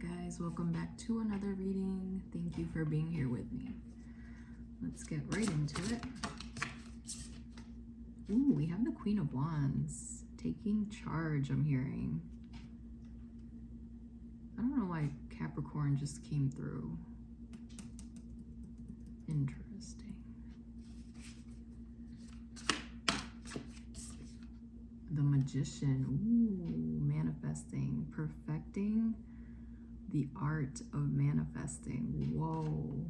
Alright guys, welcome back to another reading. Thank you for being here with me. Let's get right into it. Ooh, we have the Queen of Wands taking charge, I'm hearing. I don't know why Capricorn just came through. Interesting. The Magician. Ooh, manifesting, perfecting the art of manifesting. Whoa.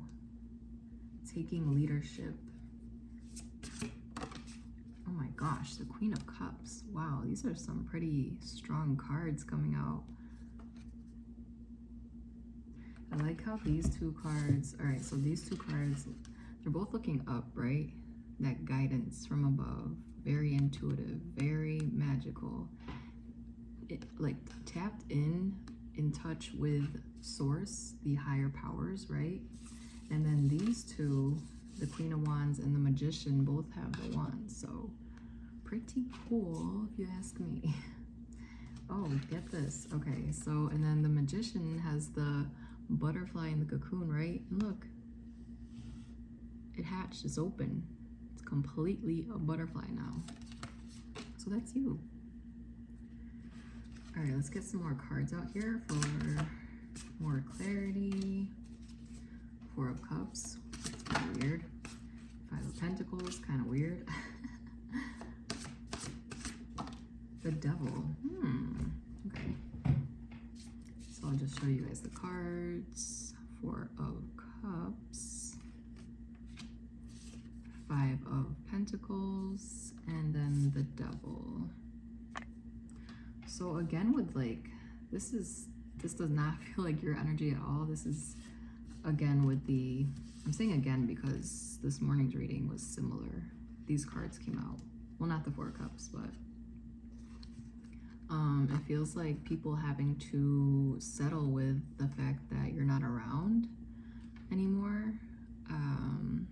Taking leadership. Oh my gosh, the Queen of Cups. Wow, these are some pretty strong cards coming out. I like how these two cards, all right, so these two cards, they're both looking up, right? That guidance from above, very intuitive, very magical. It, like tapped in touch with source, the higher powers, right? And then these two, the Queen of Wands and the Magician, both have the wands, so pretty cool if you ask me. Oh, get this. Okay, so and then the Magician has the butterfly in the cocoon, right? And look, it hatched, it's open, it's completely a butterfly now. So that's you. All right, let's get some more cards out here for more clarity. Four of Cups, it's kind of weird. Five of Pentacles, kind of weird. The Devil, okay. So I'll just show you guys the cards. Four of Cups, Five of Pentacles, and then the Devil. So again, with like, this does not feel like your energy at all. This is, again, with the, I'm saying again because this morning's reading was similar. These cards came out. Well, not the Four of Cups, but it feels like people having to settle with the fact that you're not around anymore. I'm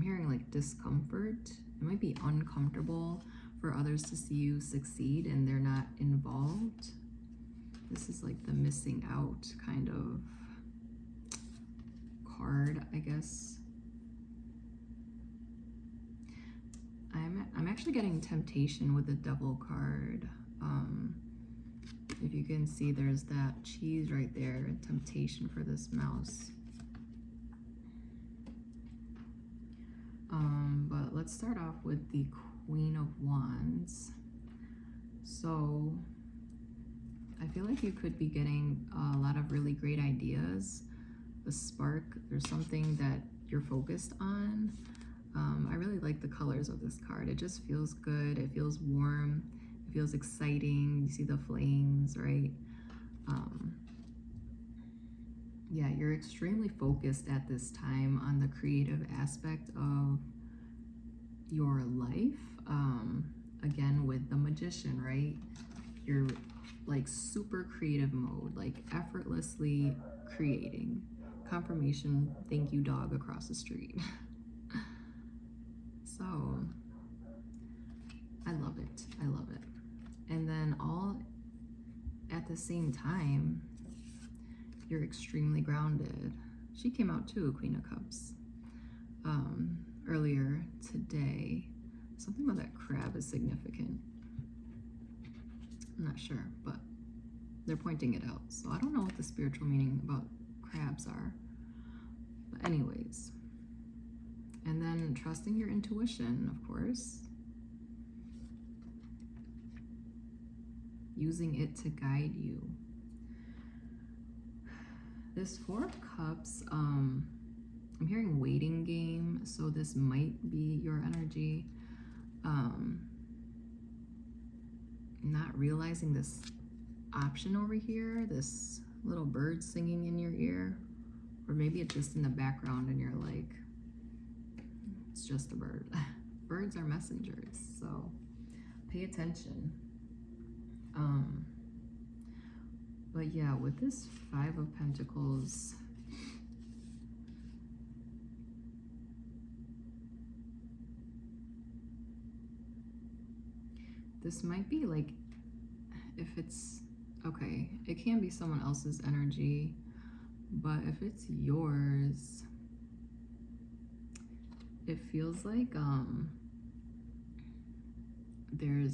hearing like discomfort. It might be uncomfortable for others to see you succeed and they're not involved. This is like the missing out kind of card, I guess. I'm actually getting temptation with the Devil card. If you can see, there's that cheese right there, temptation for this mouse. But let's start off with the Queen of Wands. So I feel like you could be getting a lot of really great ideas, a spark. There's something that you're focused on. I really like the colors of this card. It just feels good. It feels warm. It feels exciting. You see the flames, right? Yeah, you're extremely focused at this time on the creative aspect of your life. Again, with the Magician, right? You're like super creative mode, like effortlessly creating. Confirmation, thank you dog across the street. So I love it. I love it. And then all at the same time, you're extremely grounded. She came out too, Queen of Cups, earlier today. Something about that crab is significant. I'm not sure, but they're pointing it out. So I don't know what the spiritual meaning about crabs are. But anyways. And then trusting your intuition, of course. Using it to guide you. This Four of Cups, I'm hearing waiting game, so this might be your energy. Not realizing this option over here, this little bird singing in your ear, or maybe it's just in the background and you're like, it's just a bird. Birds are messengers, so pay attention. But yeah, with this Five of Pentacles, this might be like, if it's Okay, it can be someone else's energy, but if it's yours, it feels like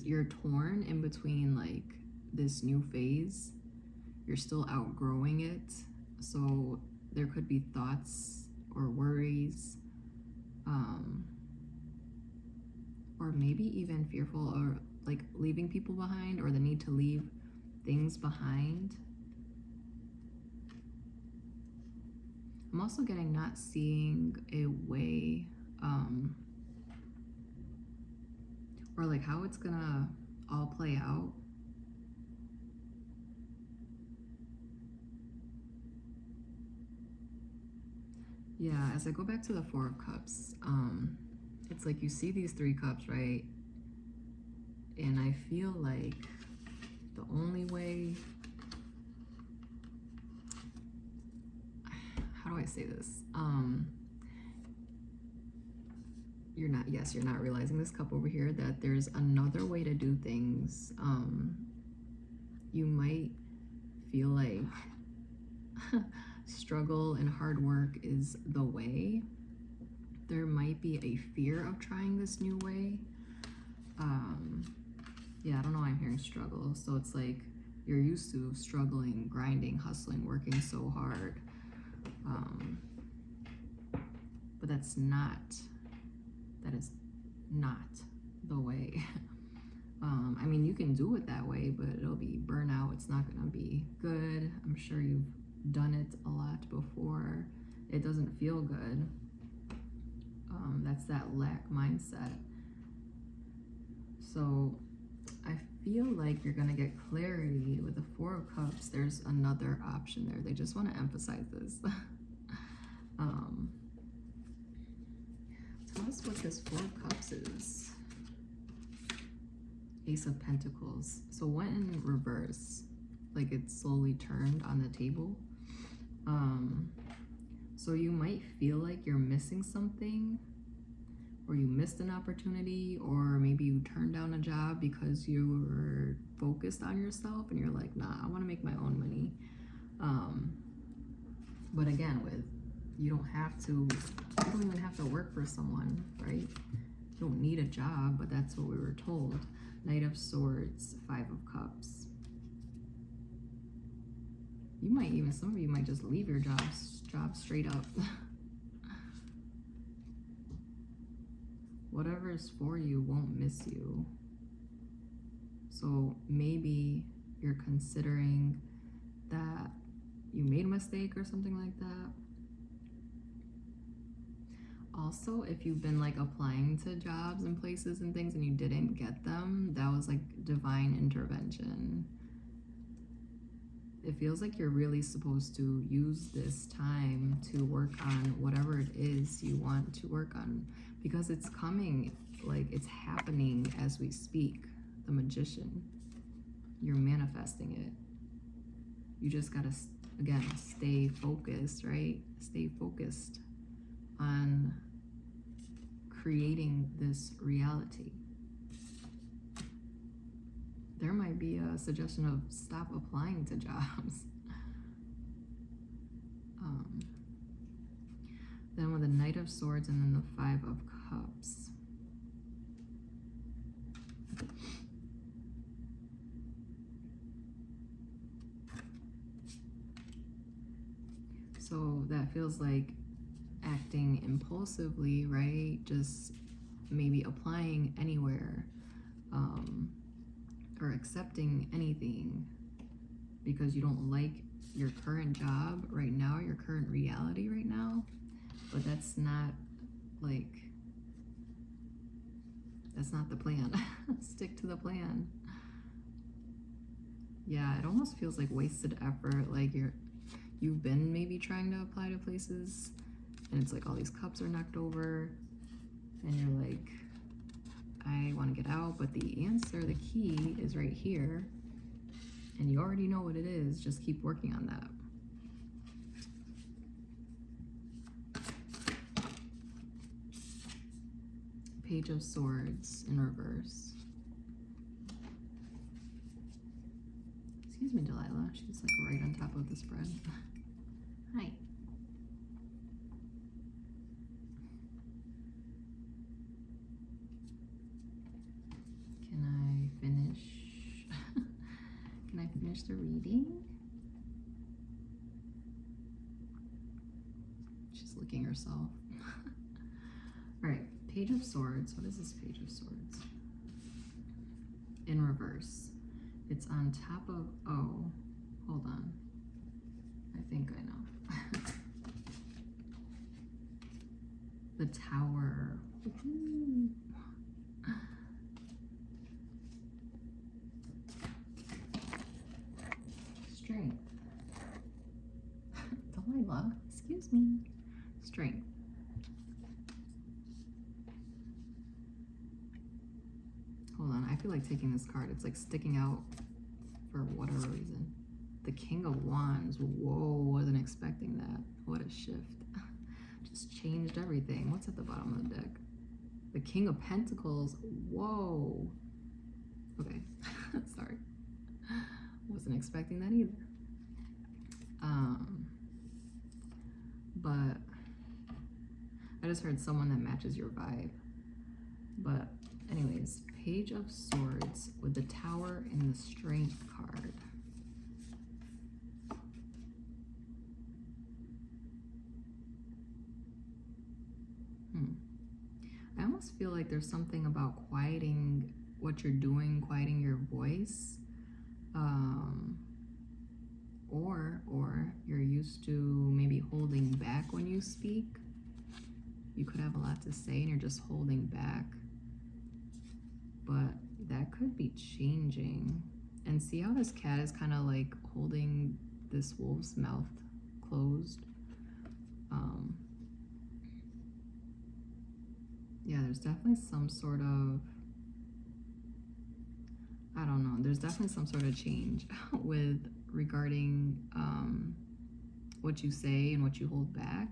you're torn in between like this new phase. You're still outgrowing it, so there could be thoughts or worries, or maybe even fearful or like leaving people behind, or the need to leave things behind. I'm also getting not seeing a way, or like how it's gonna all play out. Yeah, as I go back to the Four of Cups, it's like you see these 3 cups, right? And I feel like the only way, how do I say this? You're not realizing this cup over here, that there's another way to do things. You might feel like struggle and hard work is the way. There might be a fear of trying this new way. Yeah, I don't know why I'm hearing struggle. So it's like you're used to struggling, grinding, hustling, working so hard. But that is not the way. I mean, you can do it that way, but it'll be burnout. It's not gonna be good. I'm sure you've done it a lot before. It doesn't feel good. That's that lack mindset. So I feel like you're gonna get clarity with the Four of Cups. There's another option there. They just want to emphasize this. Tell us what this Four of Cups is. Ace of Pentacles. So went in reverse, like it's slowly turned on the table. So you might feel like you're missing something, or you missed an opportunity, or maybe you turned down a job because you were focused on yourself and you're like, nah, I want to make my own money. But again, you don't even have to work for someone, right? You don't need a job, but that's what we were told. Knight of Swords, Five of Cups. Some of you might just leave your job straight up. Whatever is for you won't miss you. So maybe you're considering that you made a mistake or something like that. Also, if you've been like applying to jobs and places and things and you didn't get them, that was like divine intervention. It feels like you're really supposed to use this time to work on whatever it is you want to work on, because it's coming, like it's happening as we speak. The Magician. You're manifesting it. You just gotta, again, stay focused, right? Stay focused on creating this reality. There might be a suggestion of stop applying to jobs. Then with the Knight of Swords and then the Five of Cups. So that feels like acting impulsively, right? Just maybe applying anywhere, or accepting anything because you don't like your current job right now, your current reality right now. But that's not the plan. Stick to the plan. Yeah, it almost feels like wasted effort. Like you've been maybe trying to apply to places and it's like all these cups are knocked over and you're like, I want to get out, but the answer, the key is right here and you already know what it is. Just keep working on that. Page of Swords in reverse. Excuse me, Delilah. She's like right on top of this bread. Hi. Can I finish? Can I finish the reading? She's licking herself. All right, Page of Swords. What is this Page of Swords? In reverse. It's on top of, oh, hold on. I think I know. The Tower. Ooh. Strength. Delilah, excuse me. Strength. Hold on, I feel like taking this card. It's like sticking out for whatever reason. The King of Wands. Whoa, wasn't expecting that. What a shift. Just changed everything. What's at the bottom of the deck? The King of Pentacles. Whoa. Okay, sorry. Wasn't expecting that either. But I just heard someone that matches your vibe. But anyways, Page of Swords with the Tower and the Strength card. I almost feel like there's something about quieting what you're doing, quieting your voice. Or you're used to maybe holding back when you speak. You could have a lot to say and you're just holding back. But that could be changing. And see how this cat is kind of like holding this wolf's mouth closed? Yeah, there's definitely some sort of, I don't know, there's definitely some sort of change with regarding what you say and what you hold back.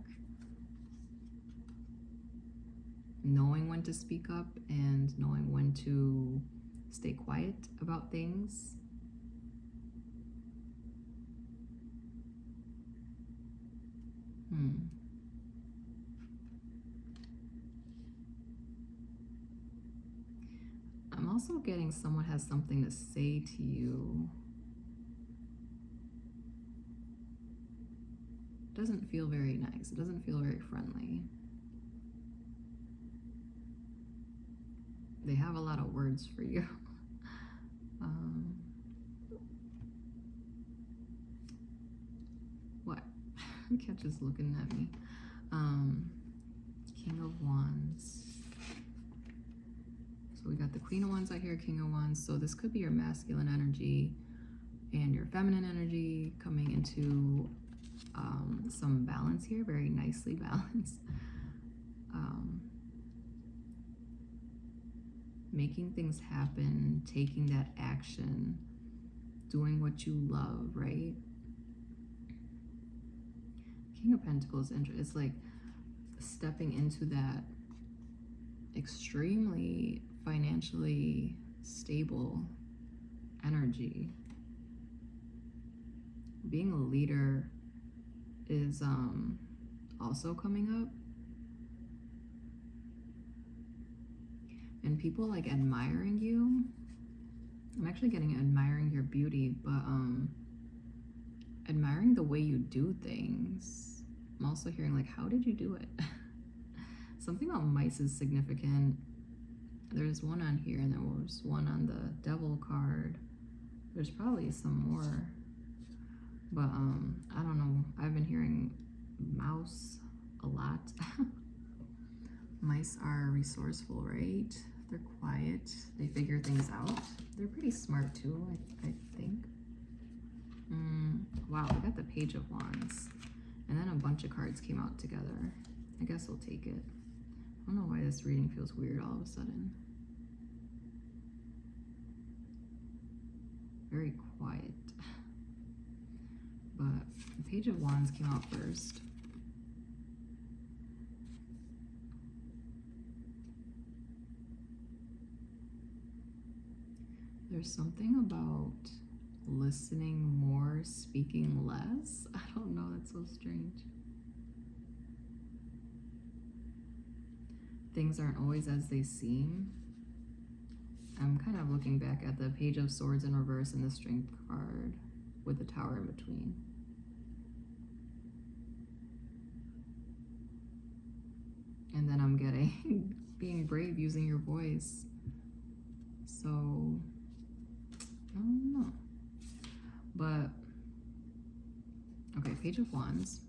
Knowing when to speak up and knowing when to stay quiet about things. I'm also getting someone has something to say to you. Doesn't feel very nice. It doesn't feel very friendly. They have a lot of words for you. What? Cat is looking at me. King of Wands. So we got the Queen of Wands out here, King of Wands. So this could be your masculine energy and your feminine energy coming into some balance here, very nicely balanced. Making things happen, taking that action, doing what you love, right? King of Pentacles, it's like stepping into that extremely financially stable energy. Being a leader is also coming up. And people like admiring you. I'm actually getting admiring your beauty, but admiring the way you do things. I'm also hearing like, how did you do it? Something about mice is significant. There's one on here and there was one on the Devil card. There's probably some more. But I don't know. I've been hearing mouse a lot. Mice are resourceful, right? They're quiet. They figure things out. They're pretty smart too, I think. Wow, we got the Page of Wands. And then a bunch of cards came out together. I guess we'll take it. I don't know why this reading feels weird all of a sudden. Very quiet. But the Page of Wands came out first. There's something about listening more, speaking less. I don't know, that's so strange. Things aren't always as they seem. I'm kind of looking back at the Page of Swords in reverse and the Strength card with the Tower in between. And then I'm getting being brave, using your voice. So, I don't know. But, okay, Page of Wands.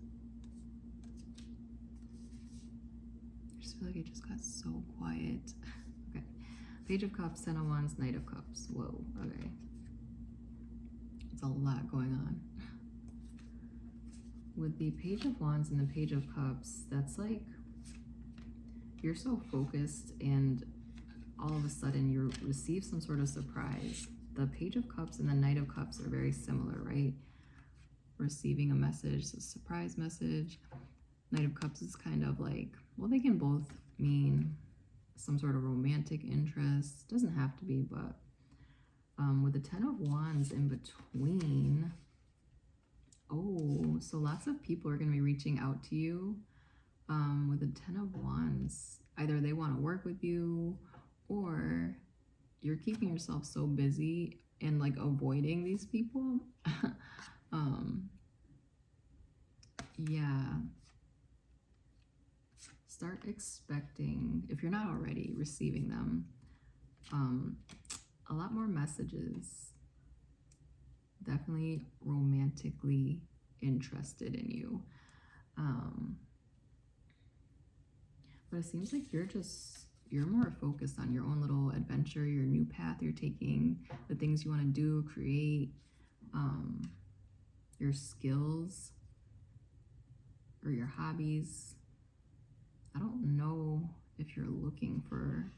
I just feel like it just got so quiet. Okay. Page of Cups, Ten of Wands, Knight of Cups. Whoa, okay. It's a lot going on. With the Page of Wands and the Page of Cups, that's like, you're so focused and all of a sudden you receive some sort of surprise. The Page of Cups and the Knight of Cups are very similar, right? Receiving a message, a surprise message. Knight of Cups is kind of like, well, they can both mean some sort of romantic interest. Doesn't have to be, but with the Ten of Wands in between, oh, so lots of people are going to be reaching out to you. With the Ten of Wands, either they want to work with you or you're keeping yourself so busy and like avoiding these people. Yeah. Start expecting, if you're not already receiving them, a lot more messages. Definitely romantically interested in you. But it seems like you're more focused on your own little adventure, your new path you're taking, the things you want to do, create, your skills or your hobbies. I don't know if you're looking for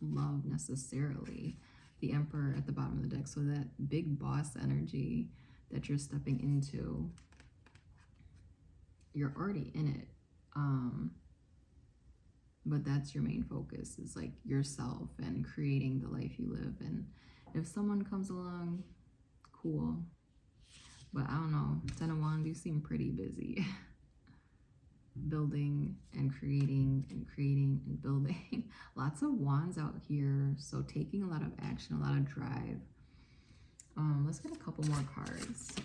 love necessarily. The Emperor at the bottom of the deck, so that big boss energy that you're stepping into, you're already in it. But that's your main focus, is like yourself and creating the life you live. And if someone comes along, cool. But I don't know, Ten of Wands, you seem pretty busy. Building and creating and building. Lots of wands out here, so taking a lot of action, a lot of drive. Let's get a couple more cards.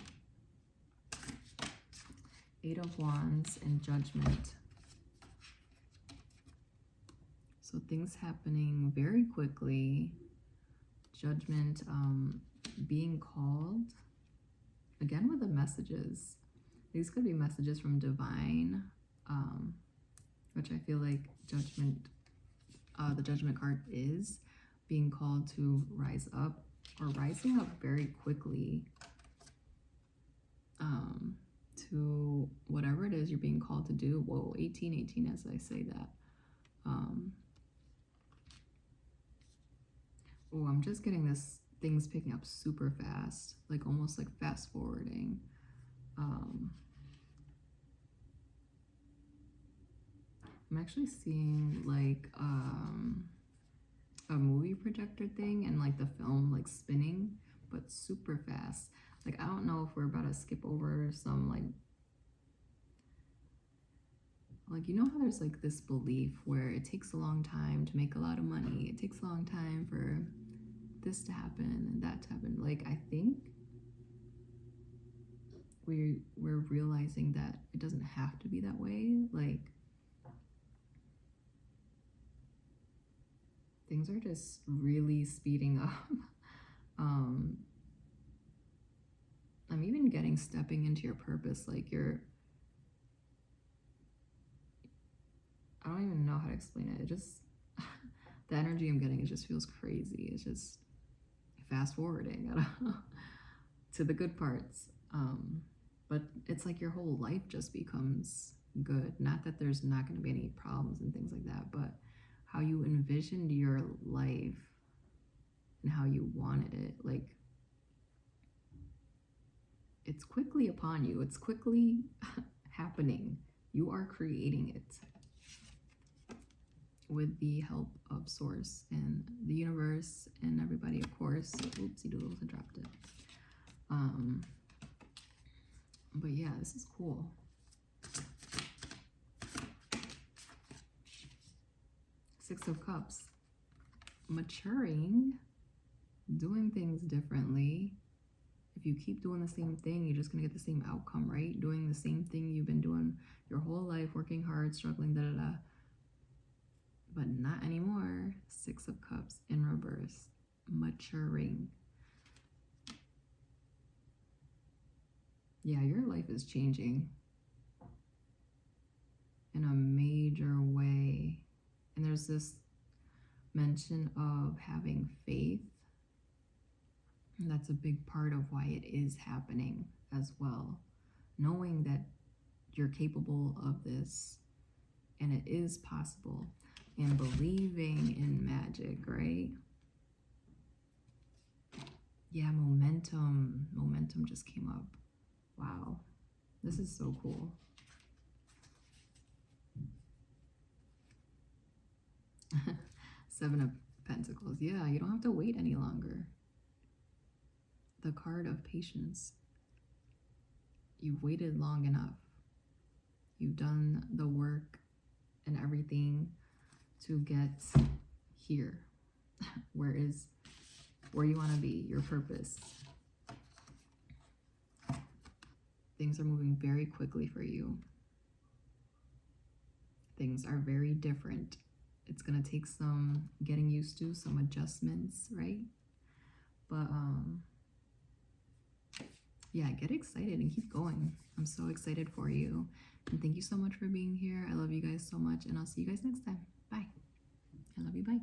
Eight of Wands and Judgment. So things happening very quickly. Judgment, being called. Again with the messages. These could be messages from divine, which I feel like Judgment, the Judgment card is being called to rise up or rising up very quickly to whatever it is you're being called to do. Whoa, 18 as I say that. Oh, I'm just getting this, things picking up super fast, like almost like fast forwarding. I'm actually seeing like a movie projector thing and like the film like spinning, but super fast. Like I don't know if we're about to skip over some like you know how there's like this belief where it takes a long time to make a lot of money, it takes a long time for this to happen and that to happen. Like I think we're realizing that it doesn't have to be that way. Like things are just really speeding up. I'm even getting stepping into your purpose, like I don't even know how to explain it. It just, the energy I'm getting, it just feels crazy. It's just fast forwarding, I don't know, to the good parts. But it's like your whole life just becomes good. Not that there's not going to be any problems and things like that, but how you envisioned your life and how you wanted it, like it's quickly upon you. It's quickly happening. You are creating it with the help of Source and the universe and everybody, of course. Oopsie doodles, I dropped it. But yeah, this is cool. Six of Cups. Maturing, doing things differently. If you keep doing the same thing, you're just gonna get the same outcome, right? Doing the same thing you've been doing your whole life, working hard, struggling, da-da-da. But not anymore. Six of Cups in reverse. Maturing. Yeah, your life is changing in a major way. And there's this mention of having faith. And that's a big part of why it is happening as well. Knowing that you're capable of this and it is possible, and believing in magic, right? Yeah, momentum. Momentum just came up. Wow. This is so cool. Seven of Pentacles. Yeah, you don't have to wait any longer. The card of patience. You've waited long enough. You've done the work and everything to get here. Where you want to be, your purpose. Things are moving very quickly for you. Things are very different. It's going to take some getting used to, some adjustments, right? But yeah, get excited and keep going. I'm so excited for you. And thank you so much for being here. I love you guys so much, and I'll see you guys next time. Bye. I love you. Bye.